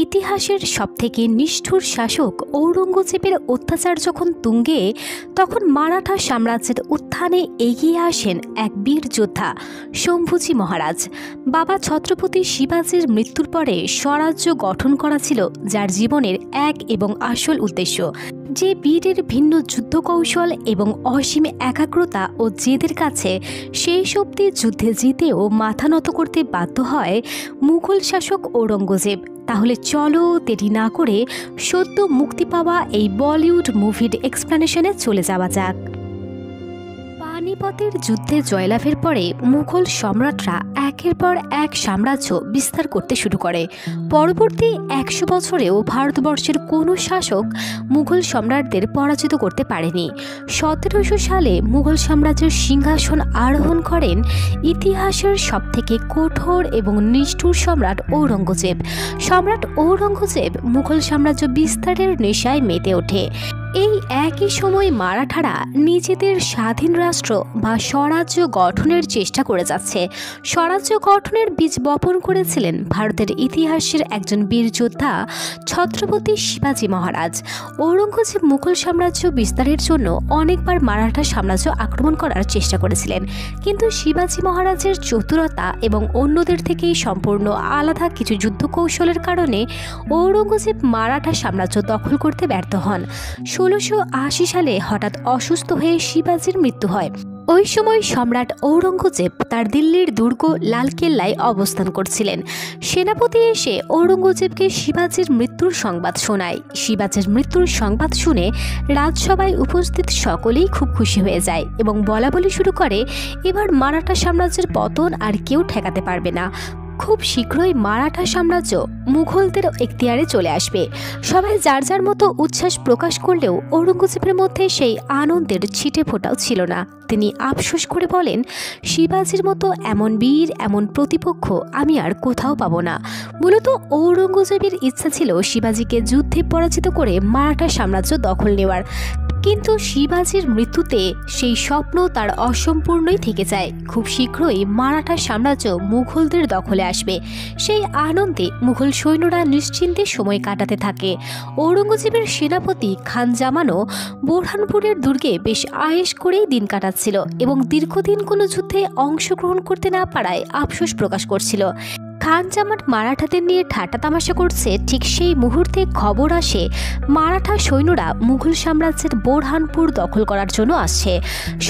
ইতিহাসের সবথেকে নিষ্ঠুর শাসক ঔরঙ্গজেবের অত্যাচার যখন তুঙ্গে, তখন মারাঠা সাম্রাজ্যের উত্থানে এগিয়ে আসেন এক বীর যোদ্ধা শম্ভুজি মহারাজ। বাবা ছত্রপতি শিবাজির মৃত্যুর পরে স্বরাজ্য গঠন করা ছিল যার জীবনের এক এবং আসল উদ্দেশ্য। যে বীরের ভিন্ন যুদ্ধ কৌশল এবং অসীম একাগ্রতা ও জেদের কাছে সেই শক্তি যুদ্ধে জিতেও মাথা নত করতে বাধ্য হয় মুঘল শাসক ঔরঙ্গজেব। তাহলে চলো দেরি না করে সদ্য মুক্তি পাওয়া এই বলিউড মুভির এক্সপ্লেনেশনে চলে যাওয়া যাক। পানিপথের যুদ্ধে জয়লাভের পরে মুঘল সম্রাটরা একের পর এক সাম্রাজ্য বিস্তার করতে শুরু করে। পরবর্তী 100 বছরেও ভারতবর্ষের কোনো শাসক মুঘল সম্রাটদের পরাজিত করতে পারেনি। 1700 সালে মুঘল সাম্রাজ্যের সিংহাসন আরোহণ করেন ইতিহাসের সবথেকে কঠোর এবং নিষ্ঠুর সম্রাট ঔরঙ্গজেব। সম্রাট ঔরঙ্গজেব মুঘল সাম্রাজ্য বিস্তারের নেশায় মেতে ওঠে। এই একই সময় মারাঠারা নিজেদের স্বাধীন রাষ্ট্র বা স্বরাজ্য গঠনের চেষ্টা করে যাচ্ছে। স্বরাজ্য গঠনের বীজ বপন করেছিলেন ভারতের ইতিহাসের একজন বীর যোদ্ধা ছত্রপতি শিবাজি মহারাজ। ঔরঙ্গজেব মুঘল সাম্রাজ্য বিস্তারের জন্য অনেকবার মারাঠা সাম্রাজ্য আক্রমণ করার চেষ্টা করেছিলেন, কিন্তু শিবাজি মহারাজের চতুরতা এবং অন্যদের থেকে সম্পূর্ণ আলাদা কিছু যুদ্ধ কৌশলের কারণে ঔরঙ্গজেব মারাঠা সাম্রাজ্য দখল করতে ব্যর্থ হন। 1680 সালে হঠাৎ অসুস্থ হয়ে শিবাজির মৃত্যু হয়। ওই সময় সম্রাট ঔরঙ্গজেব তার দিল্লির দুর্গ লালকেল্লায় অবস্থান করছিলেন। সেনাপতি এসে ঔরঙ্গজেবকে শিবাজির মৃত্যুর সংবাদ শোনায়। শিবাজির মৃত্যুর সংবাদ শুনে রাজসভায় উপস্থিত সকলেই খুব খুশি হয়ে যায় এবং বলাবলি শুরু করে, এবার মারাঠা সাম্রাজ্যের পতন আর কেউ ঠেকাতে পারবে না। খুব শীঘ্রই মারাঠা সাম্রাজ্য মুঘলদের এখতিয়ারে চলে আসবে। সবাই যার যার মতো উচ্ছ্বাস প্রকাশ করলেও ঔরঙ্গজেবের মধ্যে সেই আনন্দের ছিটে ফোঁটাও ছিল না। তিনি আফসোস করে বলেন, শিবাজির মতো এমন বীর, এমন প্রতিপক্ষ আমি আর কোথাও পাবো না। মূলত ঔরঙ্গজেবের ইচ্ছা ছিল শিবাজিকে যুদ্ধে পরাজিত করে মারাঠা সাম্রাজ্য দখল নেওয়ার, কিন্তু শিবাজির মৃত্যুতে সেই স্বপ্ন তার অসম্পূর্ণই থেকে যায়। খুব শীঘ্রই মারাঠা সাম্রাজ্য মুঘলদের দখলে আসবে। সেই আনন্দে মুঘল সৈন্যরা নিশ্চিন্তে সময় কাটাতে থাকে। ঔরঙ্গজেবের সেনাপতি খান জামানও বোরহানপুরের দুর্গে বেশ আয়েশ করেই দিন কাটাচ্ছিল এবং দীর্ঘদিন কোনো যুদ্ধে অংশগ্রহণ করতে না পারায় আফসোস প্রকাশ করছিল। খান জামান মারাঠাদের নিয়ে ঠাট্টা তামাশা করছে, ঠিক সেই মুহূর্তে খবর আসে মারাঠা সৈন্যরা মুঘল সাম্রাজ্যের বোরহানপুর দখল করার জন্য আসছে।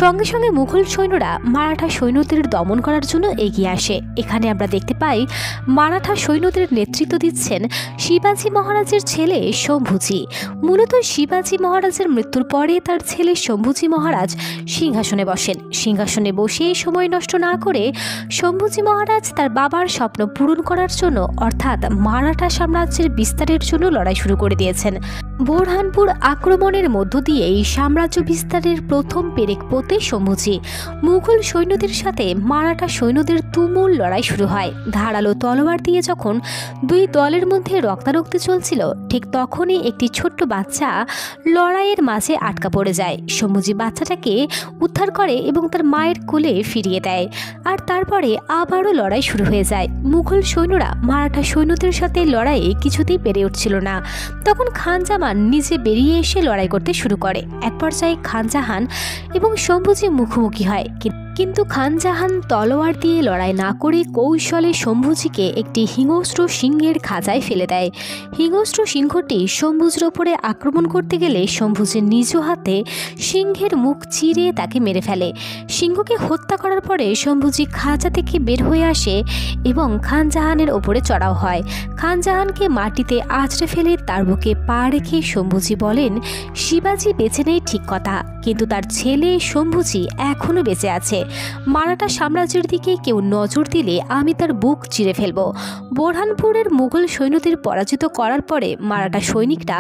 সঙ্গে সঙ্গে মুঘল সৈন্যরা মারাঠা সৈন্যদের দমন করার জন্য এগিয়ে আসে। এখানে আমরা দেখতে পাই মারাঠা সৈন্যদের নেতৃত্ব দিচ্ছেন শিবাজি মহারাজের ছেলে শম্ভুজি। মূলত শিবাজি মহারাজের মৃত্যুর পরে তার ছেলে শম্ভুজি মহারাজ সিংহাসনে বসেন। সিংহাসনে বসে সময় নষ্ট না করে শম্ভুজি মহারাজ তার বাবার স্বপ্ন পূরণ করার জন্য, অর্থাৎ মারাঠা সাম্রাজ্যের বিস্তারের জন্য লড়াই শুরু করে দিয়েছেন। বোরহানপুর আক্রমণের মধ্য দিয়ে এই সাম্রাজ্য বিস্তারের প্রথম পেরেক পোতে শম্ভুজি। মুঘল সৈন্যদের সাথে মারাঠা সৈন্যদের তুমুল লড়াই শুরু হয়। ধারালো তলোয়ার দিয়ে যখন দুই দলের মধ্যে রক্তারক্তি চলছিল, ঠিক তখনই একটি ছোট্ট বাচ্চা লড়াইয়ের মাঝে আটকা পড়ে যায়। শম্ভুজি বাচ্চাটাকে উদ্ধার করে এবং তার মায়ের কোলে ফিরিয়ে দেয়, আর তারপরে আবারও লড়াই শুরু হয়ে যায়। মুঘল সৈন্যরা মারাঠা সৈন্যদের সাথে লড়াইয়ে কিছুতেই পেরে উঠছিল না। তখন খান জামান নিজে বেরিয়ে এসে লড়াই করতে শুরু করে। এক পর্যায়ে খান জাহান এবং শম্ভুজি মুখোমুখি হয়, কিন্তু খান জাহান তলোয়ার দিয়ে লড়াই না করে কৌশলে শম্ভুজিকে একটি হিংস্র সিংহের খাঁচায় ফেলে দেয়। হিংস্র সিংহটি শম্ভুজির ওপরে আক্রমণ করতে গেলে শম্ভুজির নিজ হাতে সিংহের মুখ চিরে তাকে মেরে ফেলে। সিংহকে হত্যা করার পরে শম্ভুজি খাঁচা থেকে বের হয়ে আসে এবং খান জাহানের ওপরে চড়াও হয়। খান জাহানকে মাটিতে আছড়ে ফেলে তার বুকে পা রেখে শম্ভুজি বলেন, শিবাজি বেঁচে নেই ঠিক কথা, কিন্তু তার ছেলে শম্ভুজি এখনো বেঁচে আছে। মারাঠা সাম্রাজ্যের দিকে কেউ নজর দিলে আমি তার বুক চিরে ফেলব। বোরহানপুরের মুঘল সৈন্যদের পরাজিত করার পরে মারাঠা সৈনিকরা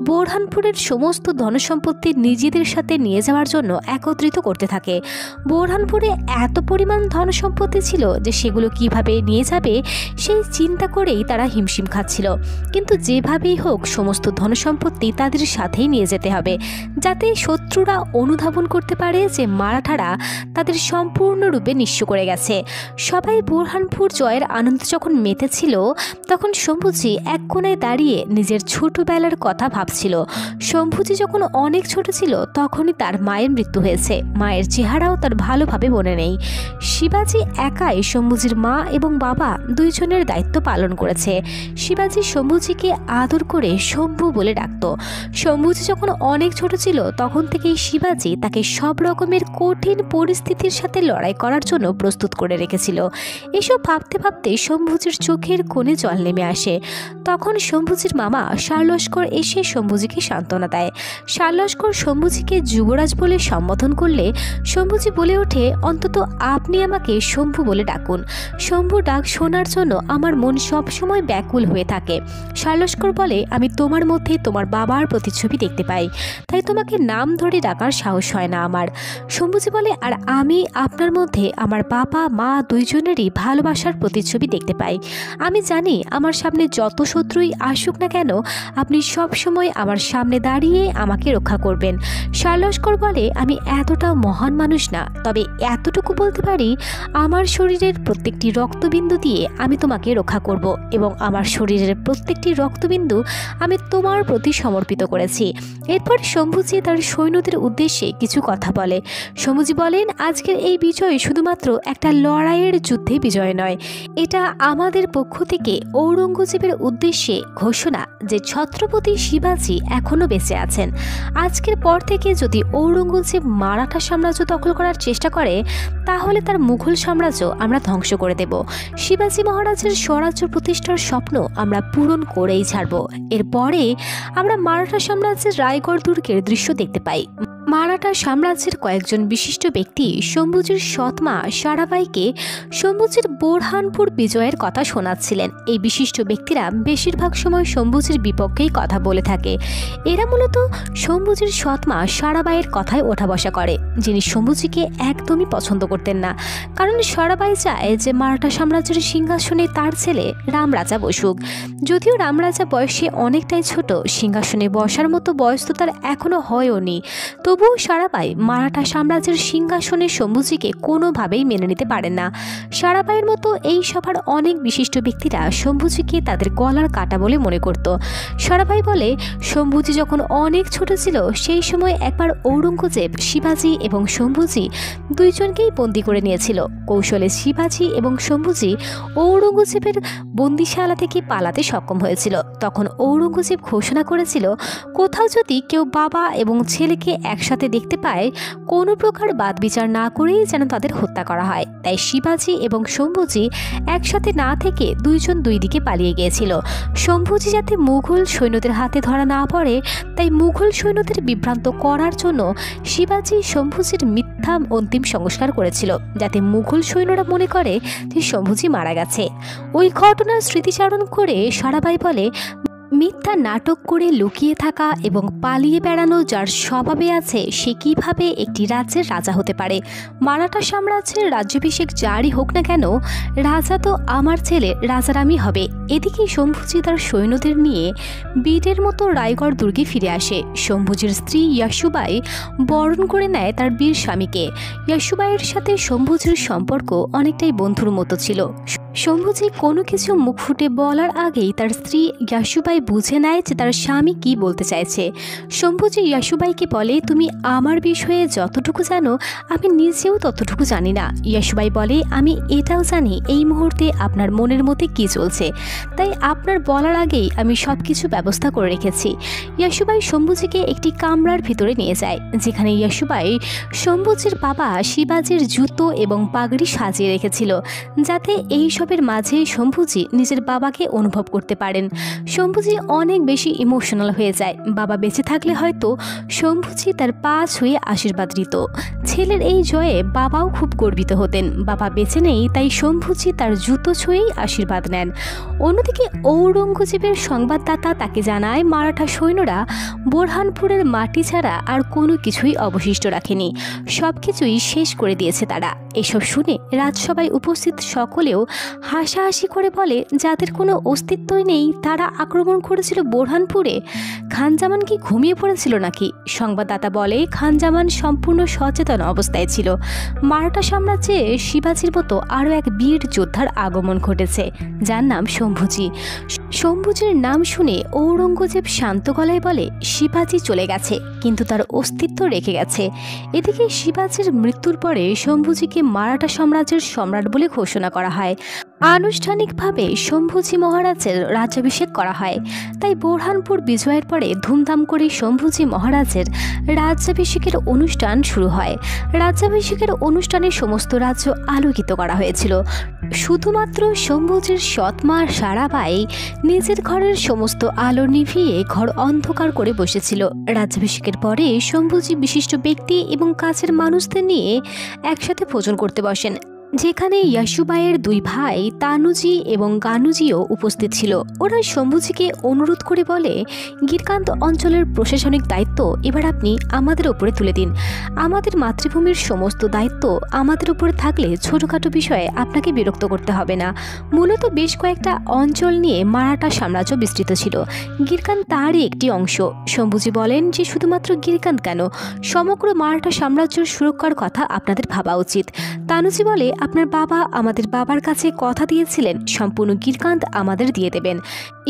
বোরহানপুরের সমস্ত ধনসম্পত্তি নিজেদের সাথে নিয়ে যাওয়ার জন্য একত্রিত করতে থাকে। বোরহানপুরে এত পরিমাণ ধনসম্পত্তি ছিল যে সেগুলো কিভাবে নিয়ে যাবে সেই চিন্তা করেই তারা হিমশিম খাচ্ছিল। কিন্তু যেভাবেই হোক সমস্ত ধনসম্পত্তি তাদের সাথেই নিয়ে যেতে হবে, যাতে শত্রুরা অনুধাবন করতে পারে যে মারাঠারা তাদের সম্পূর্ণরূপে নিঃস্ব করে গেছে। সবাই বোরহানপুর জয়ের আনন্দ যখন মেতেছিল, তখন শম্ভুজি এক কোণায় দাঁড়িয়ে নিজের ছোটবেলার কথা ভাবছিল। শম্ভুজি যখন অনেক ছোট ছিল তখনই তার মায়ের মৃত্যু হয়েছে। মায়ের চেহারাও তার ভালোভাবে মনে নেই। শিবাজি একাই শম্ভুজির মা এবং বাবা দুইজনের দায়িত্ব পালন করেছে। শিবাজি শম্ভুজিকে আদর করে শম্ভু বলে ডাকত। শম্ভুজি যখন অনেক ছোট ছিল তখন থেকেই শিবাজি তাকে সব রকমের কঠিন পরিস্থিতির সাথে লড়াই করার জন্য প্রস্তুত করে রেখেছিল। এসব ভাবতে ভাবতে শম্ভুজির চোখের কোণে জল নেমে আসে। তখন শম্ভুজির মামা শার্লস্কর এসে শম্ভুজিকে সান্ত্বনা দেয়। শার্লস্কর শম্ভুজিকে যুবরাজ বলে সম্বোধন করলে শম্ভুজি বলে ওঠে, অন্তত আপনি আমাকে শম্ভু বলে ডাকুন। শম্ভু ডাক শোনার জন্য আমার মন সবসময় ব্যাকুল হয়ে থাকে। শার্লস্কর বলে, আমি তোমার মধ্যে তোমার বাবার প্রতিচ্ছবি দেখতে পাই, তাই তোমাকে নাম ধরে ডাকার সাহস হয় না আমার। শম্ভুজি বলে, আর আমি আপনার মধ্যে আমার বাবা মা দুইজনেরই ভালোবাসার প্রতিচ্ছবি দেখতে পাই। আমি জানি আমার সামনে যত শত্রুই আসুক না কেন আপনি সব সময় আমার সামনে দাঁড়িয়ে আমাকে রক্ষা করবেন। শার্লস্কর বলে, আমি এতটা মহান মানুষ না, তবে এতটুকু বলতে পারি, আমার শরীরের প্রত্যেকটি রক্তবিন্দু দিয়ে আমি তোমাকে রক্ষা করব এবং আমার শরীরের প্রত্যেকটি রক্তবিন্দু আমি তোমার প্রতি সমর্পিত করেছি। এরপর শম্ভুজি তার সৈন্যদের উদ্দেশ্যে কিছু কথা বলে। শম্ভুজি বলেন, আজকের এই বিজয় শুধুমাত্র একটা লড়াইয়ের যুদ্ধে বিজয় নয়, এটা আমাদের পক্ষ থেকে ঔরঙ্গজেবের উদ্দেশ্যে ঘোষণা যে ছত্রপতি শিবাজি এখনো বেঁচে আছেন। আজকের পর থেকে যদি ঔরঙ্গজেব মারাঠা সাম্রাজ্য দখল করার চেষ্টা করে তাহলে তার মুঘল সাম্রাজ্য আমরা ধ্বংস করে দেব। শিবাজি মহারাজের স্বরাজ্য প্রতিষ্ঠার স্বপ্ন আমরা পূরণ করেই ছাড়ব। এরপরে আমরা মারাঠা সাম্রাজ্যের রায়গড় দুর্গের দৃশ্য দেখতে পাই। মারাঠা সাম্রাজ্যের কয়েকজন বিশিষ্ট ব্যক্তি শম্ভুজির সৎমা সারাবাইকে শম্ভুজির বোরহানপুর বিজয়ের কথা শোনাচ্ছিলেন। এই বিশিষ্ট ব্যক্তিরা বেশিরভাগ সময় শম্ভুজির বিপক্ষেই কথা বলে থাকে। এরা মূলত শম্ভুজির সৎমা সারাবাইয়ের কথায় ওঠা বসা করে, যিনি শম্ভুজিকে একদমই পছন্দ করতেন না। কারণ সারাবাই চায় যে মারাঠা সাম্রাজ্যের সিংহাসনে তার ছেলে রামরাজা বসুক। যদিও রামরাজা বয়সে অনেকটাই ছোট, সিংহাসনে বসার মতো বয়স তো তার এখনো হয়ওনি, তবুও সারাবাই মারাঠা সাম্রাজ্যের সিংহাসনে শম্ভুজিকে কোনোভাবেই মেনে নিতে পারেন না। সারাবাইয়ের মতো এই সভার অনেক বিশিষ্ট ব্যক্তিরা শম্ভুজিকে তাদের গলার কাটা বলে মনে করত। সারাবাই বলে, শম্ভুজি যখন অনেক ছোট ছিল সেই সময় একবার ঔরঙ্গজেব শিবাজি এবং শম্ভুজি দুইজনকেই বন্দী করে নিয়েছিল। কৌশলে শিবাজি এবং শম্ভুজি ঔরঙ্গজেবের বন্দিশালা থেকে পালাতে সক্ষম হয়েছিল। তখন ঔরঙ্গজেব ঘোষণা করেছিল, কোথাও যদি কেউ বাবা এবং ছেলেকে একসাথে দেখতে পায় কোনো প্রকার বাদ বিচার না করেই যেন তাদের হত্যা করা হয়। তাই শিবাজি এবং শম্ভুজি একসাথে না থেকে দুইজন দুই দিকে পালিয়ে গিয়েছিল। শম্ভুজি যাতে মুঘল সৈন্যদের হাতে ধরা না পড়ে তাই মুঘল সৈন্যদের বিভ্রান্ত করার জন্য শিবাজি শম্ভুজির মিথ্যা অন্তিম সংস্কার করেছিল, যাতে মুঘল সৈন্যরা মনে করে যে শম্ভুজি মারা গেছে। ওই ঘটনার স্মৃতিচারণ করে সারাবাই বলে, মিথ্যা নাটক করে লুকিয়ে থাকা এবং পালিয়ে বেড়ানো যার স্বভাবে আছে সে কিভাবে একটি রাজ্যের রাজা হতে পারে? মারাঠা সাম্রাজ্যের রাজ্যাভিষেক যারই হোক না কেন, রাজা তো আমার ছেলে রাজারামই হবে। এদিকে শম্ভুজি তার সৈন্যদের নিয়ে বীরের মতো রায়গড় দুর্গে ফিরে আসে। শম্ভুজির স্ত্রী ইয়াসুবাই বরণ করে নেয় তার বীর স্বামীকে। ইয়াসুবাইয়ের সাথে শম্ভুজির সম্পর্ক অনেকটাই বন্ধুর মতো ছিল। শম্ভুজি কোনো কিছু মুখ ফুটে বলার আগেই তার স্ত্রী ইয়াসুবাই বুঝে নেয় যে তার স্বামী কি বলতে চাইছে। শম্ভুজি ইয়াসুবাইকে বলে, তুমি আমার বিষয়ে যতটুকু জানো আমি নিজেও ততটুকু জানি না। ইয়াসুবাই বলে, আমি এটাও জানি এই মুহূর্তে আপনার মনের মধ্যে কি চলছে, তাই আপনার বলার আগেই আমি সব কিছু ব্যবস্থা করে রেখেছি। ইয়াসুবাই শম্ভুজিকে একটি কামরার ভিতরে নিয়ে যায়, যেখানে ইয়াসুবাই শম্ভুজির বাবা শিবাজির জুতো এবং পাগড়ি সাজিয়ে রেখেছিল, যাতে এই সব এসবের মাঝে শম্ভুজি নিজের বাবাকে অনুভব করতে পারেন। শম্ভুজি অনেক বেশি ইমোশনাল হয়ে যায়। বাবা বেঁচে থাকলে হয়তো শম্ভুজি তার পা ছুঁয়ে আশীর্বাদ দিত। ছেলের এই জয়ে বাবাও খুব গর্বিত হতেন। বাবা বেঁচে নেই, তাই শম্ভুজি তার জুতো ছুঁয়েই আশীর্বাদ নেন। অন্যদিকে ঔরঙ্গজেবের সংবাদদাতা তাকে জানায় মারাঠা সৈন্যরা বোরহানপুরের মাটি ছাড়া আর কোনো কিছুই অবশিষ্ট রাখেনি, সবকিছুই শেষ করে দিয়েছে তারা। এসব শুনে রাজসভায় উপস্থিত সকলেও হাসাহাসি করে বলে, যাদের কোনো অস্তিত্বই নেই তারা আক্রমণ করেছিল বোরহানপুরে। খানজামান কি ঘুমিয়ে পড়েছিল নাকি? সংবাদদাতা বলে, খানজামান সম্পূর্ণ সচেতন অবস্থায় ছিল। মারাঠা সাম্রাজ্যে শিবাজির মতো আরও এক বীর যোদ্ধার আগমন ঘটেছে, যার নাম শম্ভুজি। শম্ভুজির নাম শুনে ঔরঙ্গজেব শান্ত গলায় বলে, শিবাজি চলে গেছে, কিন্তু তার অস্তিত্ব রেখে গেছে। এদিকে শিবাজির মৃত্যুর পরে শম্ভুজিকে মারাঠা সাম্রাজ্যের সম্রাট বলে ঘোষণা করা হয়। আনুষ্ঠানিকভাবে শম্ভুজি মহারাজের রাজ্যাভিষেক করা হয়। তাই বোরহানপুর বিজয়ের পরে ধুমধাম করে শম্ভুজি মহারাজের রাজ্যাভিষেকের অনুষ্ঠান শুরু হয়। রাজ্যাভিষেকের অনুষ্ঠানে সমস্ত রাজ্য আলোকিত করা হয়েছিল। শুধুমাত্র শম্ভুজির সৎমা সারাবাই নিজের ঘরের সমস্ত আলো নিভিয়ে ঘর অন্ধকার করে বসেছিল। রাজ্যাভিষেকের পরে শম্ভুজি বিশিষ্ট ব্যক্তি এবং কাছের মানুষদের নিয়ে একসাথে ভোজন করতে বসেন, যেখানে ইয়াসুবাইয়ের দুই ভাই তানুজি এবং গানুজিও উপস্থিত ছিল। ওরা শম্ভুজিকে অনুরোধ করে বলে, গিরকান্ত অঞ্চলের প্রশাসনিক দায়িত্ব এবার আপনি আমাদের ওপরে তুলে দিন। আমাদের মাতৃভূমির সমস্ত দায়িত্ব আমাদের উপরে থাকলে ছোটোখাটো বিষয়ে আপনাকে বিরক্ত করতে হবে না। মূলত বেশ কয়েকটা অঞ্চল নিয়ে মারাঠা সাম্রাজ্য বিস্তৃত ছিল, গিরকান্ত তারই একটি অংশ। শম্ভুজি বলেন যে শুধুমাত্র গিরকান্ত কেন, সমগ্র মারাঠা সাম্রাজ্যের সুরক্ষার কথা আপনাদের ভাবা উচিত। তানুজি বলে, আপনার বাবা আমাদের বাবার কাছে কথা দিয়েছিলেন সম্পূর্ণ গিরকান্ত আমাদের দিয়ে দেবেন।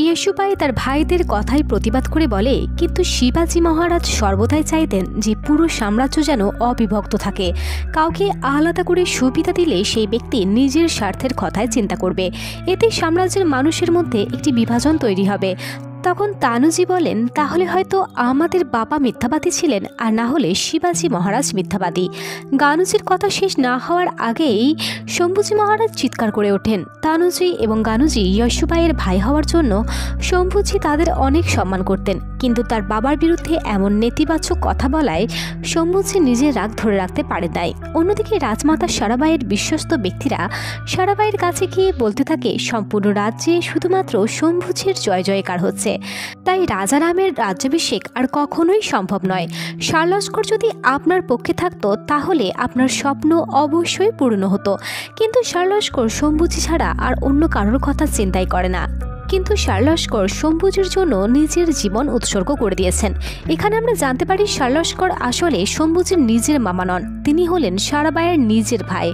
ইয়াসুবাই তার ভাইদের কথাই প্রতিবাদ করে বলে, কিন্তু শিবাজি মহারাজ সর্বদাই চাইতেন যে পুরো সাম্রাজ্য যেন অবিভক্ত থাকে। কাউকে আলাদা করে সুবিধা দিলে সেই ব্যক্তি নিজের স্বার্থের কথায় চিন্তা করবে, এতে সাম্রাজ্যের মানুষের মধ্যে একটি বিভাজন তৈরি হবে। তখন তানুজি বলেন, তাহলে হয়তো আমাদের বাবা মিথ্যাবাদী ছিলেন, আর না হলে শিবাজি মহারাজ মিথ্যাবাদী। গানুজির কথা শেষ না হওয়ার আগেই শম্ভুজি মহারাজ চিৎকার করে ওঠেন। তানুজি এবং গানুজি ইয়াসুবাইয়ের ভাই হওয়ার জন্য শম্ভুজি তাদের অনেক সম্মান করতেন, কিন্তু তার বাবার বিরুদ্ধে এমন নেতিবাচক কথা বলায় শম্ভুজি নিজের রাগ ধরে রাখতে পারে নাই। অন্যদিকে রাজমাতা সারাবাইয়ের বিশ্বস্ত ব্যক্তিরা সারাবাইয়ের কাছে গিয়ে বলতে থাকে, সম্পূর্ণ রাজ্যে শুধুমাত্র শম্ভুজির জয় জয়কার হচ্ছে, তাই রাজারামের রাজ্যাভিষেক আর কখনোই সম্ভব নয়। শালস্কর যদি আপনার পক্ষে থাকতো তাহলে আপনার স্বপ্ন অবশ্যই পূর্ণ হতো, কিন্তু শালস্কর শম্ভুজি ছাড়া আর অন্য কারোর কথা চিন্তাই করে না। কিন্তু শালস্কর শম্ভুজির জন্য নিজের জীবন উৎসর্গ করে দিয়েছেন। এখানে আমরা জানতে পারি শালস্কর আসলে শম্ভুজির নিজের মামা নন, তিনি হলেন সারাবাইয়ের নিজের ভাই।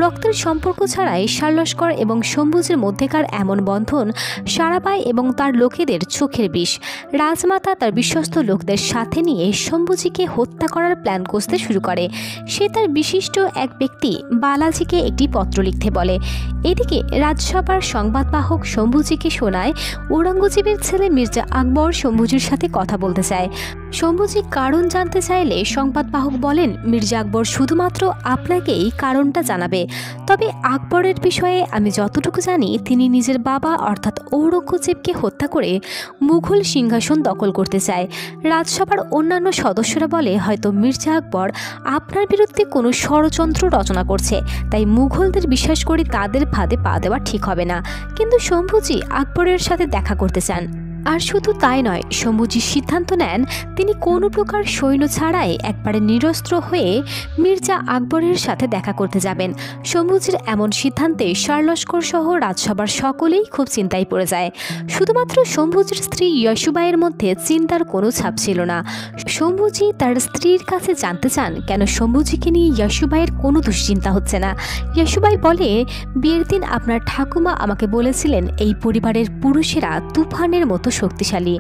রক্তের সম্পর্ক ছাড়াই শালস্কর এবং শম্ভুজির মধ্যেকার এমন বন্ধন সারাবাই এবং তার লোকেদের চোখের বিষ। রাজমাতা তার বিশ্বস্ত লোকদের সাথে নিয়ে শম্ভুজিকে হত্যা করার প্ল্যান কষতে শুরু করে। সে তার বিশিষ্ট এক ব্যক্তি বালাজিকে একটি পত্র লিখতে বলে। এদিকে রাজসভার সংবাদবাহক শম্ভুজিকে ঔরঙ্গজেবের ছেলে মির্জা আকবর শম্ভুজির সাথে কথা বলতে চায়। শম্ভুজি কারণ জানতে চাইলে সংবাদবাহক বলেন, মির্জা আকবর শুধুমাত্র আপনাকেই কারণটা জানাবে। তবে আকবরের বিষয়ে আমি যতটুকু জানি, তিনি নিজের বাবা অর্থাৎ ঔরঙ্গজেবকে হত্যা করে মুঘল সিংহাসন দখল করতে চায়। রাজসভার অন্যান্য সদস্যরা বলে, হয়তো মির্জা আকবর আপনার বিরুদ্ধে কোনো ষড়যন্ত্র রচনা করছে, তাই মুঘলদের বিশ্বাস করে তাদের ফাঁদে পা দেওয়া ঠিক হবে না। কিন্তু শম্ভুজি আকবরের সাথে দেখা করতে চান। আর শুধু তাই নয়, শম্ভুজি সিদ্ধান্ত নেন তিনি কোনো প্রকার সৈন্য ছাড়াই একবারে নিরস্ত্র হয়ে মির্জা আকবরের সাথে দেখা করতে যাবেন। শম্ভুজির এমন সিদ্ধান্তে শালস্কর সহ রাজসভার সকলেই খুব চিন্তায় পড়ে যায়। শুধুমাত্র শম্ভুজির স্ত্রী ইয়াসুবাইয়ের মধ্যে চিন্তার কোনো ছাপ ছিল না। শম্ভুজি তার স্ত্রীর কাছে জানতে চান কেন শম্ভুজিকে নিয়ে ইয়াসুবাইয়ের কোনো দুশ্চিন্তা হচ্ছে না। ইয়াসুবাই বলে, বিয়ের দিন আপনার ঠাকুমা আমাকে বলেছিলেন এই পরিবারের পুরুষেরা তুফানের মতো শক্তিশালী।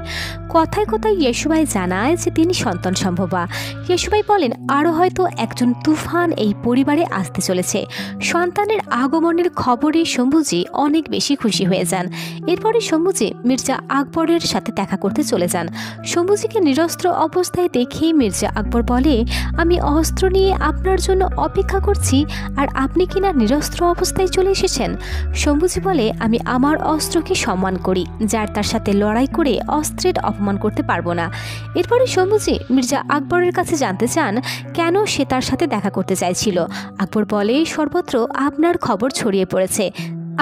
কথায় কথায় ইয়েশুবাই জানায় যে তিনি সন্তান সম্ভবা। ইয়েশুবাই বলেন আরও হয়তো একজন তুফান এই পরিবারে আসতে চলেছে। সন্তানের আগমনের খবরে শম্ভুজি অনেক বেশি খুশি হয়ে যান। এরপরে শম্ভুজি মির্জা আকবরের সাথে দেখা করতে চলে যান। শম্ভুজিকে নিরস্ত্র অবস্থায় দেখে মির্জা আকবর বলে, আমি অস্ত্র নিয়ে আপনার জন্য অপেক্ষা করছি, আর আপনি কিনা নিরস্ত্র অবস্থায় চলে এসেছেন। শম্ভুজি বলে, আমি আমার অস্ত্রকে সম্মান করি, যার তার সাথে লড়াই করে অস্ত্রের অপমান করতে পারবো না। এরপরে শম্ভুজি মির্জা আকবরের কাছে জানতে চান কেন সে তার সাথে দেখা করতে চাইছিল। আকবর বলে, সর্বত্র আপনার খবর ছড়িয়ে পড়েছে,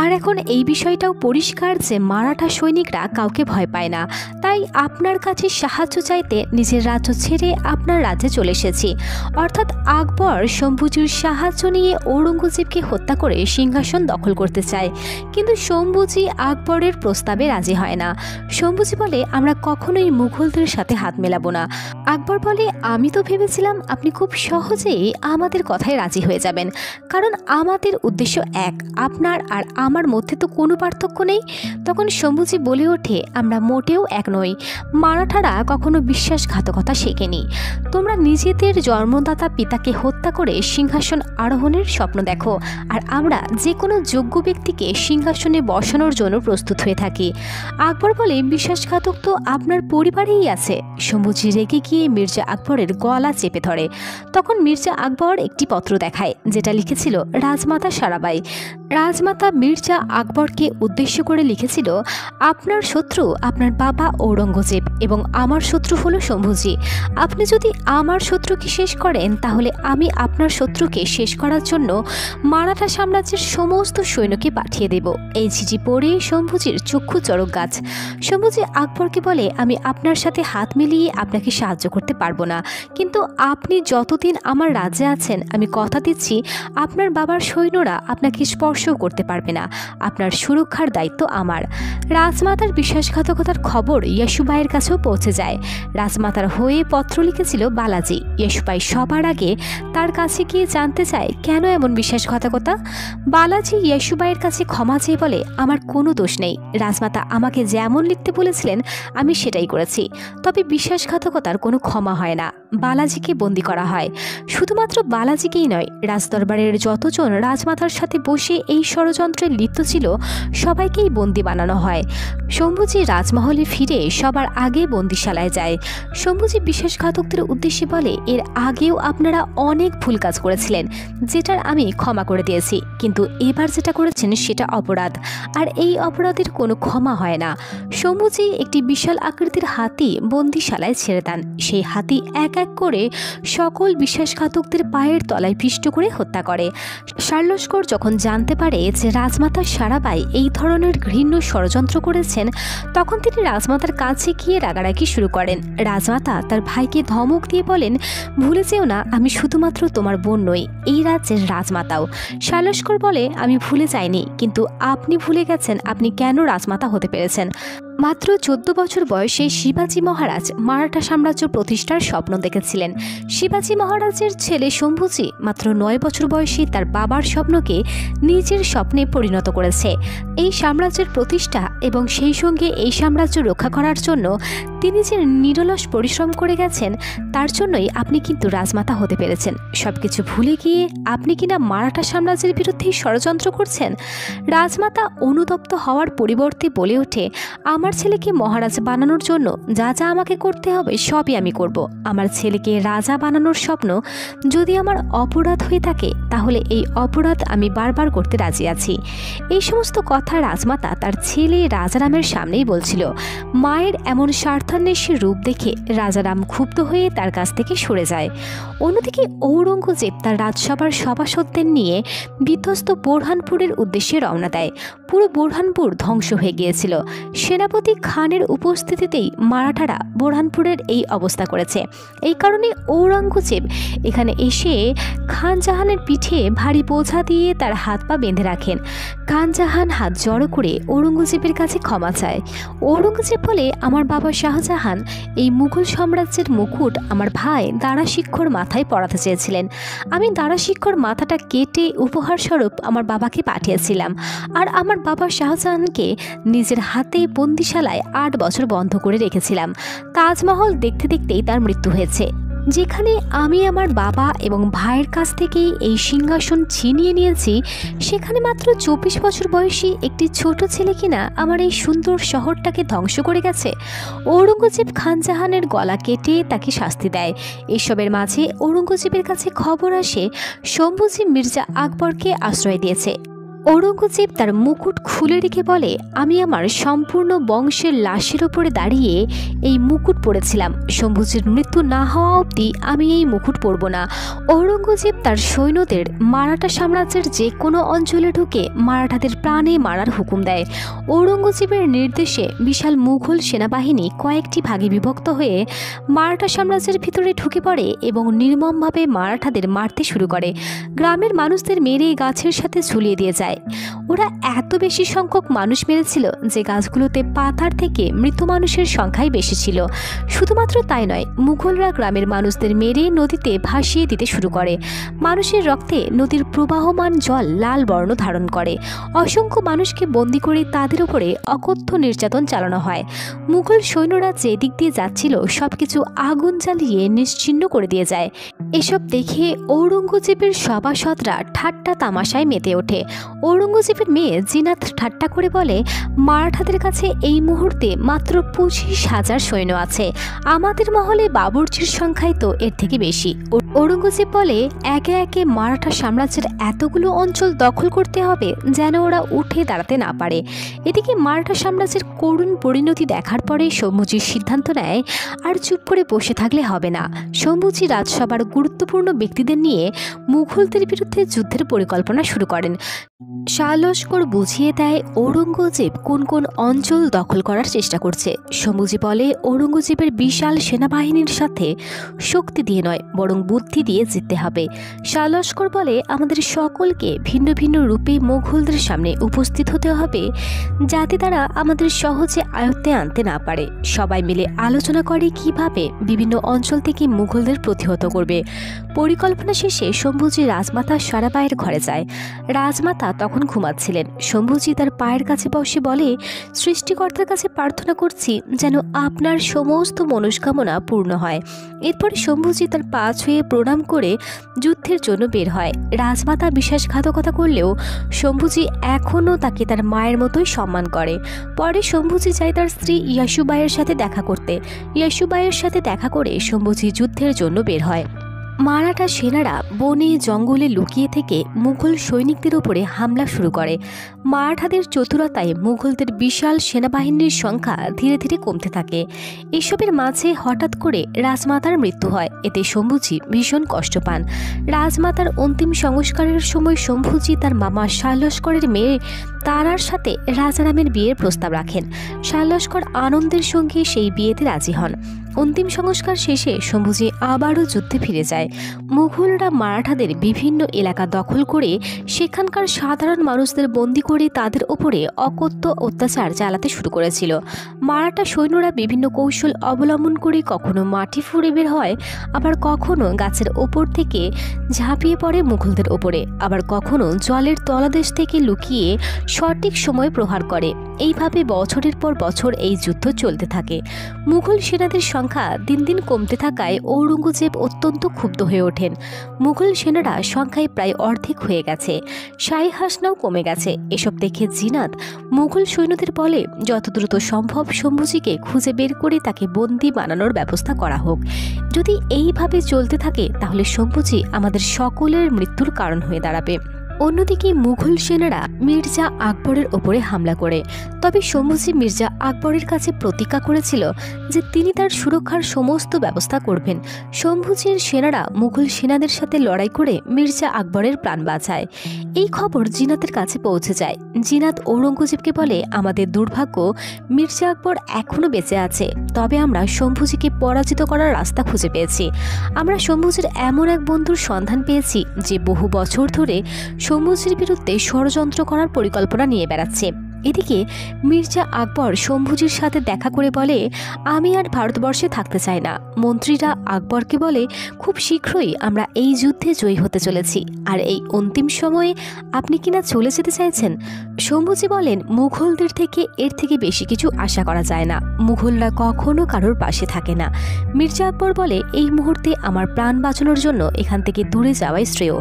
আর এখন এই বিষয়টাও পরিষ্কার যে মারাঠা সৈনিকরা কাউকে ভয় পায় না। তাই আপনার কাছে সাহায্য চাইতে নিজের রাজ্য ছেড়ে আপনার রাজ্যে চলে এসেছি। অর্থাৎ আকবর শম্ভুজির সাহায্য নিয়ে ঔরঙ্গজেবকে হত্যা করে সিংহাসন দখল করতে চায়, কিন্তু শম্ভুজি আকবরের প্রস্তাবে রাজি হয় না। শম্ভুজি বলে, আমরা কখনোই মুঘলদের সাথে হাত মেলাবো না। আকবর বলে, আমি তো ভেবেছিলাম আপনি খুব সহজেই আমাদের কথায় রাজি হয়ে যাবেন, কারণ আমাদের উদ্দেশ্য এক, আপনার আর আমার মধ্যে তো কোনো পার্থক্য নেই। তখন শম্ভুজি বলে ওঠে, আমরা মোটেও এক নই। মারাঠারা কখনো বিশ্বাসঘাতকতা শেখেনি। তোমরা নিজেদের জন্মদাতা পিতাকে হত্যা করে সিংহাসন আরোহণের স্বপ্ন দেখো, আর আমরা যে কোনো যোগ্য ব্যক্তিকে সিংহাসনে বসানোর জন্য প্রস্তুত হয়ে থাকি। আকবর বলে, বিশ্বাসঘাতক তো আপনার পরিবারেই আছে। শম্ভুজি রেগে গিয়ে মির্জা আকবরের গলা চেপে ধরে। তখন মির্জা আকবর একটি পত্র দেখায়, যেটা লিখেছিল রাজমাতা সারাবাই। রাজমাতা মির্জা আকবরকে উদ্দেশ্য করে লিখেছিল, আপনার শত্রু আপনার বাবা ঔরঙ্গজেব এবং আমার শত্রু হলো শম্ভুজি। আপনি যদি আমার শত্রুকে শেষ করেন, তাহলে আমি আপনার শত্রুকে শেষ করার জন্য মারাঠা সাম্রাজ্যের সমস্ত সৈন্যকে পাঠিয়ে দেব। এই চিঠি পড়ে শম্ভুজির চক্ষু চড়ক গাছ। শম্ভুজি আকবরকে বলে, আমি আপনার সাথে হাত মিলিয়ে আপনাকে সাহায্য করতে পারবো না, কিন্তু আপনি যতদিন আমার রাজ্যে আছেন আমি কথা দিচ্ছি আপনার বাবার সৈন্যরা আপনাকে স্পর্শও করতে পারবে না। আপনার সুরক্ষার দায়িত্ব আমার। রাজমাতার বিশ্বাসঘাতকতার খবর ইয়েশুবাইয়ের কাছেও পৌঁছে যায়। রাজমাতার হয়ে পত্র লিখেছিল বালাজি। ইয়েশুবাই সবার আগে তার কাছে গিয়ে জানতে চায় কেন এমন বিশ্বাসঘাতকতা। বালাজি ইয়েশুবাইয়ের কাছে ক্ষমা চেয়ে বলে, আমার কোনো দোষ নেই। রাজমাতা আমাকে যেমন লিখতে বলেছিলেন আমি সেটাই করেছি, তবে বিশ্বাসঘাতকতার কোনো ক্ষমা হয় না। বালাজিকে বন্দি করা হয়। শুধুমাত্র বালাজিকেই নয়, রাজদরবারের যতজন রাজমাতার সাথে বসে এই ষড়যন্ত্রে লিপ্ত ছিল সবাইকেই বন্দি বানানো হয়। শম্ভুজি রাজমহলে ফিরে সবার আগে বন্দিশালায় যায়। শম্ভুজি বিশ্বাসঘাতকদের উদ্দেশ্যে বলে, এর আগেও আপনারা অনেক ভুল কাজ করেছিলেন, যেটার আমি ক্ষমা করে দিয়েছি, কিন্তু এবার যেটা করেছেন সেটা অপরাধ, আর এই অপরাধের কোনো ক্ষমা হয় না। শম্ভুজি একটি বিশাল আকৃতির হাতি বন্দিশালায় ছেড়ে দেন। সেই হাতি এক এক করে সকল বিশ্বাসঘাতকদের পায়ের তলায় পিষ্ট করে হত্যা করে। শার্লস্কর যখন জানতে পারে যে রাজমাতা সারাবাই এই ধরনের ঘৃণ্য ষড়যন্ত্র করেছেন, তখন তিনি রাজমাতার কাছে গিয়ে রাগারাগি শুরু করেন। রাজমাতা তার ভাইকে ধমক দিয়ে বলেন, ভুলে যেও না আমি শুধুমাত্র তোমার বোন নই, এই রাজ্যের রাজমাতাও। শার্লস্কর বলে, আমি ভুলে যাইনি, কিন্তু আপনি ভুলে গেছেন আপনি কেন রাজমাতা হতে পেরেছেন। মাত্র 14 বছর বয়সে শিবাজি মহারাজ মারাঠা সাম্রাজ্য প্রতিষ্ঠার স্বপ্ন দেখেছিলেন। শিবাজি মহারাজের ছেলে শম্ভুজি মাত্র 9 বছর বয়সে তার বাবার স্বপ্নকে নিজের স্বপ্নে পরিণত করেছে। এই সাম্রাজ্যের প্রতিষ্ঠা এবং সেই সঙ্গে এই সাম্রাজ্য রক্ষা করার জন্য তিনি যে নিরলস পরিশ্রম করে গেছেন, তার জন্যই আপনি কিন্তু রাজমাতা হতে পেরেছেন। সবকিছু ভুলে গিয়ে আপনি কিনা মারাঠা সাম্রাজ্যের বিরুদ্ধে ষড়যন্ত্র করছেন। রাজমাতা অনুতপ্ত হওয়ার পরিবর্তে বলে ওঠে, আমার ছেলেকে মহারাজ বানানোর জন্য যা যা আমাকে করতে হবে সবই আমি করব। আমার ছেলেকে রাজা বানানোর স্বপ্ন যদি আমার অপরাধ হয়ে থাকে, তাহলে এই অপরাধ আমি বারবার করতে রাজি আছি। এই সমস্ত কথা রাজমাতা তার ছেলে রাজারামের সামনেই বলছিল। মায়ের এমন স্বার্থান্বেষী রূপ দেখে রাজারাম ক্ষুব্ধ হয়ে তার কাছ থেকে সরে যায়। অন্যদিকে ঔরঙ্গজেব তার রাজসভার সভাসদদের নিয়ে বিধ্বস্ত বোরহানপুরের উদ্দেশ্যে রওনা দেয়। পুরো বোরহানপুর ধ্বংস হয়ে গিয়েছিল। সেনাপতি খানের উপস্থিতিতেই মারাঠারা বোরহানপুরের এই অবস্থা করেছে। এই কারণে ঔরঙ্গজেব এখানে এসে খান জাহানের পিঠে ভারী বোঝা দিয়ে তার হাত পা বেঁধে রাখেন। খান জাহান হাত জড়ো করে ঔরঙ্গজেবের কাছে ক্ষমা চায়। ঔরঙ্গজেব বলে, আমার বাবা শাহজাহান এই মুঘল সাম্রাজ্যের মুকুট আমার ভাই দারা শিক্ষর মাথায় পরাতে চেয়েছিলেন। আমি দারা শিক্ষর মাথাটা কেটে উপহারস্বরূপ আমার বাবাকে পাঠিয়েছিলাম, আর আমার বাবা শাহজাহানকে নিজের হাতে বন্দি চিকিৎসালয়ে 8 বছর বন্ধ করে রেখেছিলাম। তাজমহল দেখতে দেখতেই তার মৃত্যু হয়েছে। যেখানে আমি আমার বাবা এবং ভাইয়ের কাছ থেকেই এই সিংহাসন ছিনিয়ে নিয়েছি, সেখানে মাত্র 24 বছর বয়সী একটি ছোট ছেলে কিনা আমার এই সুন্দর শহরটাকে ধ্বংস করে গেছে। ঔরঙ্গজেব খান জাহানের গলা কেটে তাকে শাস্তি দেয়। এসবের মাঝে ঔরঙ্গজেবের কাছে খবর আসে শম্ভুজি মির্জা আকবরকে আশ্রয় দিয়েছে। ঔরঙ্গজেব তার মুকুট খুলে রেখে বলে, আমি আমার সম্পূর্ণ বংশের লাশের ওপরে দাঁড়িয়ে এই মুকুট পরেছিলাম। শম্ভুজির মৃত্যু না হওয়া অবধি আমি এই মুকুট পরব না। ঔরঙ্গজেব তার সৈন্যদের মারাঠা সাম্রাজ্যের যে কোনো অঞ্চলে ঢুকে মারাঠাদের প্রাণে মারার হুকুম দেয়। ঔরঙ্গজেবের নির্দেশে বিশাল মুঘল সেনাবাহিনী কয়েকটি ভাগে বিভক্ত হয়ে মারাঠা সাম্রাজ্যের ভিতরে ঢুকে পড়ে এবং নির্মমভাবে মারাঠাদের মারতে শুরু করে। গ্রামের মানুষদের মেরে গাছের সাথে ঝুলিয়ে দিয়ে যায়। ওরা এত বেশি সংখ্যক মানুষ মেরেছিল যে গাছগুলোতে পাতার থেকে মৃত মানুষের সংখ্যাই বেশি ছিল। শুধুমাত্র তাই নয়, মুঘলরা গ্রামের মানুষদের মেরে নদীতে ভাসিয়ে দিতে শুরু করে। মানুষের রক্তে নদীর প্রবাহমান জল লাল বর্ণ ধারণ করে। অসংখ্য মানুষকে বন্দী করে তাদের উপরে অকথ্য নির্যাতন চালানো হয়। মুঘল সৈন্যরা যে দিক দিয়ে যাচ্ছিল সবকিছু আগুন জ্বালিয়ে নিশ্চিহ্ন করে দিয়ে যায়। এসব দেখে ঔরঙ্গজেবের সভাসদরা ঠাট্টা তামাশায় মেতে ওঠে। ঔরঙ্গজেবের মেয়ে জিনাত ঠাট্টা করে বলে, মারাঠাদের কাছে এই মুহূর্তে মাত্র 25,000 সৈন্য আছে। আমাদের মহলে বাবুর্চির সংখ্যাই তো এর থেকে বেশি। ঔরঙ্গজেব বলে, একে একে মারাঠা সাম্রাজ্যের এতগুলো অঞ্চল দখল করতে হবে যেন ওরা উঠে দাঁড়াতে না পারে। এদিকে মারাঠা সাম্রাজ্যের করুণ পরিণতি দেখার পরে শম্ভুজি সিদ্ধান্ত নেয়, আর চুপ করে বসে থাকলে হবে না। শম্ভুজি রাজসভার গুরুত্বপূর্ণ ব্যক্তিদের নিয়ে মুঘলদের বিরুদ্ধে যুদ্ধের পরিকল্পনা শুরু করেন। শালস্কর বুঝিয়ে দেয় ঔরঙ্গজেব কোন কোন অঞ্চল দখল করার চেষ্টা করছে। শম্ভুজি বলে, ঔরঙ্গজেবের বিশাল সেনাবাহিনীর সাথে শক্তি দিয়ে নয় বরং বুদ্ধি দিয়ে জিততে হবে। শালস্কর বলে, আমাদের সকলকে ভিন্ন ভিন্ন রূপে মুঘলদের সামনে উপস্থিত হতে হবে যাতে তারা আমাদের সহজে আয়ত্তে আনতে না পারে। সবাই মিলে আলোচনা করে কিভাবে বিভিন্ন অঞ্চল থেকে মুঘলদের প্রতিহত করবে। পরিকল্পনা শেষে শম্ভুজি রাজমাতা সারাবাইয়ের ঘরে যায়। রাজমাতা তখন ঘুমাচ্ছিলেন। শম্ভুজি তার পায়ের কাছে বসে বলে, সৃষ্টিকর্তার কাছে প্রার্থনা করছি যেন আপনার সমস্ত মনস্কামনা পূর্ণ হয়। এরপরে শম্ভুজি তার পা ছুঁয়ে প্রণাম করে যুদ্ধের জন্য বের হয়। রাজমাতা বিশ্বাসঘাতকতা করলেও শম্ভুজি এখনও তাকে তার মায়ের মতোই সম্মান করে। পরে শম্ভুজি যায় তার স্ত্রী ইয়াসুবাইয়ের সাথে দেখা করতে। ইয়াসুবাইয়ের সাথে দেখা করে শম্ভুজি যুদ্ধের জন্য বের হয়। মারাঠা সেনারা বনে জঙ্গলে লুকিয়ে থেকে মুঘল সৈনিকদের উপরে হামলা শুরু করে। মারাঠাদের চতুরতায় মুঘলদের বিশাল সেনাবাহিনীর সংখ্যা ধীরে ধীরে কমতে থাকে। এসবের মাঝে হঠাৎ করে রাজমাতার মৃত্যু হয়। এতে শম্ভুজি ভীষণ কষ্ট পান। রাজমাতার অন্তিম সংস্কারের সময় শম্ভুজি তার মামা শালস্করের মেয়ে তারার সাথে রাজারামের বিয়ের প্রস্তাব রাখেন। শালস্কর আনন্দের সঙ্গে সেই বিয়েতে রাজি হন। অন্তিম সংস্কার শেষে শম্ভুজি আবারও যুদ্ধে ফিরে যায়। মুঘলরা মারাঠাদের বিভিন্ন এলাকা দখল করে সেখানকার সাধারণ মানুষদের বন্দী করে তাদের ওপরে অকথ্য অত্যাচার চালাতে শুরু করেছিল। মারাঠা সৈন্যরা বিভিন্ন কৌশল অবলম্বন করে কখনো মাটি ফুঁড়ে বের হয়, আবার কখনো গাছের ওপর থেকে ঝাঁপিয়ে পড়ে মুঘলদের ওপরে, আবার কখনো জলের তলদেশ থেকে লুকিয়ে সঠিক সময় প্রহার করে। এইভাবে বছরের পর বছর এই যুদ্ধ চলতে থাকে। মুঘল সেনাদের সংখ্যা দিন দিন কমতে থাকায় ঔরঙ্গজেব অত্যন্ত ক্ষুব্ধ হয়ে ওঠেন। মুঘল সেনারা সংখ্যায় প্রায় অর্ধেক হয়ে গেছে, শাহী হাসনাও কমে গেছে। এসব দেখে জিনাত মুঘল সৈন্যদের বলে, যত দ্রুত সম্ভব শম্ভুজিকে খুঁজে বের করে তাকে বন্দী বানানোর ব্যবস্থা করা হোক। যদি এইভাবে চলতে থাকে তাহলে শম্ভুজি আমাদের সকলের মৃত্যুর কারণ হয়ে দাঁড়াবে। অন্যদিকে মুঘল সেনারা মির্জা আকবরের ওপরে হামলা করে। তবে শম্ভুজি মির্জা আকবরের কাছে প্রতিজ্ঞা করেছিল যে তিনি তার সুরক্ষার সমস্ত ব্যবস্থা করবেন। শম্ভুজির সেনারা মুঘল সেনাদের সাথে লড়াই করে মির্জা আকবরের প্রাণ বাঁচায়। এই খবর জিনাতের কাছে পৌঁছে যায়। জিনাত ঔরঙ্গজেবকে বলে, আমাদের দুর্ভাগ্য মির্জা আকবর এখনও বেঁচে আছে, তবে আমরা শম্ভুজিকে পরাজিত করার রাস্তা খুঁজে পেয়েছি। আমরা শম্ভুজির এমন এক বন্ধুর সন্ধান পেয়েছি যে বহু বছর ধরে শম্ভুজির বিরুদ্ধে ষড়যন্ত্র করার পরিকল্পনা নিয়ে বেড়াচ্ছে। এদিকে মির্জা আকবর শম্ভুজির সাথে দেখা করে বলে, আমি আর ভারতবর্ষে থাকতে চাই না। মন্ত্রীরা আকবরকে বলে, খুব শীঘ্রই আমরা এই যুদ্ধে জয়ী হতে চলেছি, আর এই অন্তিম সময়ে আপনি কিনা চলে যেতে চাইছেন। শম্ভুজি বলেন, মুঘলদের থেকে এর থেকে বেশি কিছু আশা করা যায় না। মুঘলরা কখনো কারোর পাশে থাকে না। মির্জা আকবর বলে, এই মুহূর্তে আমার প্রাণ বাঁচানোর জন্য এখান থেকে দূরে যাওয়াই শ্রেয়।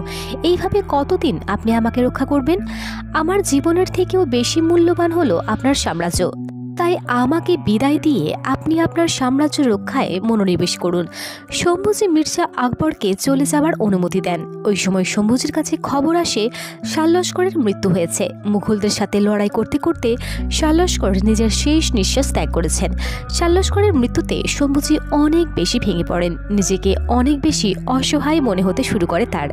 এইভাবে কতদিন আপনি আমাকে রক্ষা করবেন? আমার জীবনের থেকেও বেশি মূল্যবান হলো আপনার সাম্রাজ্য। তাই আমাকে বিদায় দিয়ে আপনি আপনার সাম্রাজ্য রক্ষায় মনোনিবেশ করুন। শম্ভুজি মির্জা আকবরকে চলে যাওয়ার অনুমতি দেন। ওই সময় শম্ভুজির কাছে খবর আসে শালস্করের মৃত্যু হয়েছে। মুঘলদের সাথে লড়াই করতে করতে শালস্কর নিজের শেষ নিঃশ্বাস ত্যাগ করেছেন। শালস্করের মৃত্যুতে শম্ভুজি অনেক বেশি ভেঙে পড়েন। নিজেকে অনেক বেশি অসহায় মনে হতে শুরু করে তার।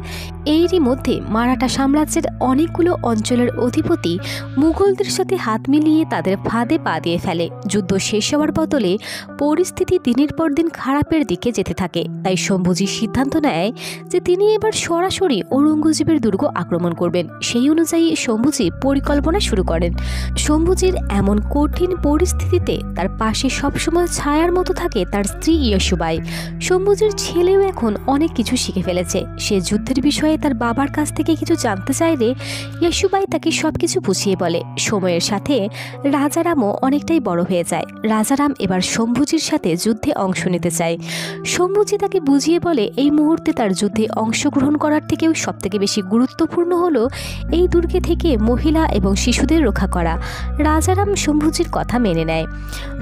এরই মধ্যে মারাঠা সাম্রাজ্যের অনেকগুলো অঞ্চলের অধিপতি মুঘলদের সাথে হাত মিলিয়ে তাদের ফাঁদে পা দিয়ে ফেলে। যুদ্ধ শেষ হওয়ার বদলে পরিস্থিতি দিনের পর দিন খারাপের দিকে যেতে থাকে। তাই শম্ভুজি সিদ্ধান্ত নেয় যে তিনি এবার সরাসরি ঔরঙ্গজেবের দুর্গ আক্রমণ করবেন। সেই অনুযায়ী শম্ভুজি পরিকল্পনা শুরু করেন। শম্ভুজির এমন কঠিন পরিস্থিতিতে তার পাশে সবসময় ছায়ার মতো থাকে তার স্ত্রী ইয়েসুবাই। শম্ভুজির ছেলেও এখন অনেক কিছু শিখে ফেলেছে। সে যুদ্ধের বিষয়ে তার বাবার কাছ থেকে কিছু জানতে চাইলে ইয়েসুবাই তাকে সবকিছু বুঝিয়ে বলে। সময়ের সাথে রাজারামও অনেকটাই বড় হয়ে যায়। রাজারাম এবার শম্ভুজির সাথে যুদ্ধে অংশ নিতে চায়। শম্ভুজি তাকে বুঝিয়ে বলে, এই মুহূর্তে তার যুদ্ধে অংশগ্রহণ করার থেকেও সবথেকে বেশি গুরুত্বপূর্ণ হলো এই দুর্গে থেকে মহিলা এবং শিশুদের রক্ষা করা। রাজারাম শম্ভুজির কথা মেনে নেয়।